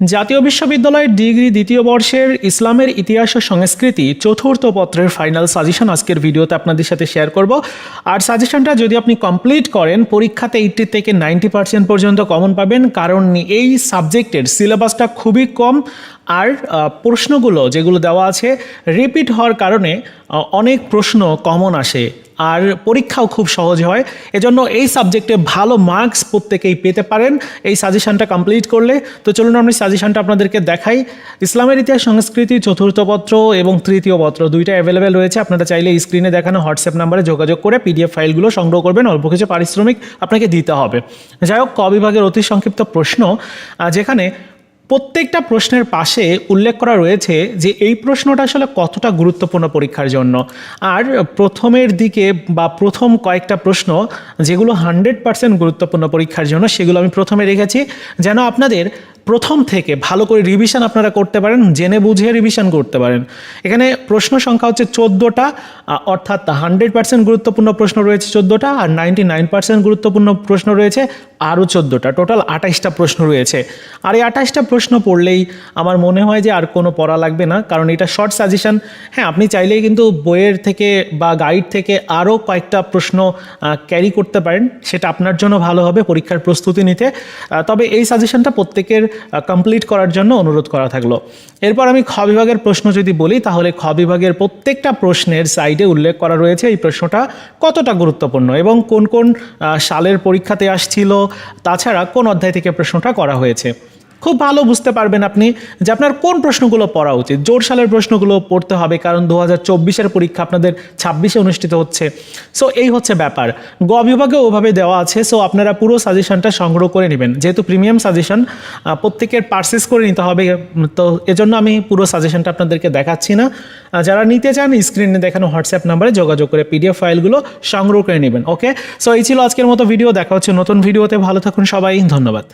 জাতীয় বিশ্ববিদ্যালয়ের ডিগ্রি দ্বিতীয় বর্ষের ইসলামের ইতিহাস ও সংস্কৃতি চতুর্থ পত্রের ফাইনাল সাজেশন আজকের ভিডিওতে আপনাদের সাথে শেয়ার করব। আর সাজেশনটা যদি আপনি কমপ্লিট করেন পরীক্ষাতে 80 থেকে 90% পর্যন্ত কমন পাবেন, কারণ এই সাবজেক্টের সিলেবাসটা খুবই কম আর প্রশ্নগুলো যেগুলো দেওয়া আছে রিপিট হওয়ার কারণে অনেক প্রশ্ন কমন আসে আর পরীক্ষাও খুব সহজ হয়। এজন্য এই সাবজেক্টে ভালো মার্কস প্রত্যেকেই পেতে পারেন এই সাজেশনটা কমপ্লিট করলে। তো চলুন আমি সাজেশনটা আপনাদেরকে দেখাই। ইসলামের ইতিহাস সংস্কৃতি চতুর্থ পত্র এবং তৃতীয় পত্র দুইটা অ্যাভেলেবেল রয়েছে। আপনারা চাইলে স্ক্রিনে দেখানো হোয়াটসঅ্যাপ নাম্বারে যোগাযোগ করে পিডিএফ ফাইলগুলো সংগ্রহ করবেন, অল্প কিছু পারিশ্রমিক আপনাকে দিতে হবে। যাই হোক, ক বিভাগের অতি সংক্ষিপ্ত প্রশ্ন, যেখানে প্রত্যেকটা প্রশ্নের পাশে উল্লেখ করা রয়েছে যে এই প্রশ্নটা আসলে কতটা গুরুত্বপূর্ণ পরীক্ষার জন্য। আর প্রথমের দিকে বা প্রথম কয়েকটা প্রশ্ন যেগুলো 100% গুরুত্বপূর্ণ পরীক্ষার জন্য সেগুলো আমি প্রথমে রেখেছি, যেন আপনাদের প্রথম থেকে ভালো করে রিভিশন আপনারা করতে পারেন, জেনে বুঝে রিভিশন করতে পারেন। এখানে প্রশ্ন সংখ্যা হচ্ছে 14টা, অর্থাৎ 100% গুরুত্বপূর্ণ প্রশ্ন রয়েছে 14টা, আর 99% গুরুত্বপূর্ণ প্রশ্ন রয়েছে আরও 14টা। টোটাল 28টা প্রশ্ন রয়েছে। আর এই 28টা প্রশ্ন পড়লেই আমার মনে হয় যে আর কোনো পড়া লাগবে না, কারণ এটা শর্ট সাজেশন। হ্যাঁ, আপনি চাইলেই কিন্তু বইয়ের থেকে বা গাইড থেকে আরও কয়েকটা প্রশ্ন ক্যারি করতে পারেন, সেটা আপনার জন্য ভালো হবে পরীক্ষার প্রস্তুতি নিতে। তবে এই সাজেশনটা প্রত্যেকের কমপ্লিট করার জন্য অনুরোধ করা থাকলো। এরপর আমি খ বিভাগের প্রশ্ন যদি বলি, তাহলে খ বিভাগের প্রত্যেকটা প্রশ্নের সাইডে উল্লেখ করা রয়েছে এই প্রশ্নটা কতটা গুরুত্বপূর্ণ এবং কোন কোন সালের পরীক্ষাতে আসছিল, তাছাড়া কোন অধ্যায় থেকে প্রশ্নটা করা হয়েছে। খুব ভালো বুঝতে পারবেন আপনি যে আপনার কোন প্রশ্নগুলো পড়া উচিত। জোর সালের প্রশ্নগুলো পড়তে হবে, কারণ 2024-এর পরীক্ষা আপনাদের 26-এ অনুষ্ঠিত হচ্ছে। সো এই হচ্ছে ব্যাপার। গ বিভাগে ওভাবে দেওয়া আছে। সো আপনারা পুরো সাজেশনটা সংগ্রহ করে নেবেন, যেহেতু প্রিমিয়াম সাজেশন প্রত্যেকের পারচেস করে নিতে হবে। তো এজন্য আমি পুরো সাজেশনটা আপনাদেরকে দেখাচ্ছি না। যারা নিতে চান স্ক্রিনে দেখানো হোয়াটসঅ্যাপ নাম্বারে যোগাযোগ করে পিডিএফ ফাইলগুলো সংগ্রহ করে নেবেন। ওকে, সো এই ছিল আজকের মতো ভিডিও। দেখা হচ্ছে নতুন ভিডিওতে। ভালো থাকুন সবাই, ধন্যবাদ।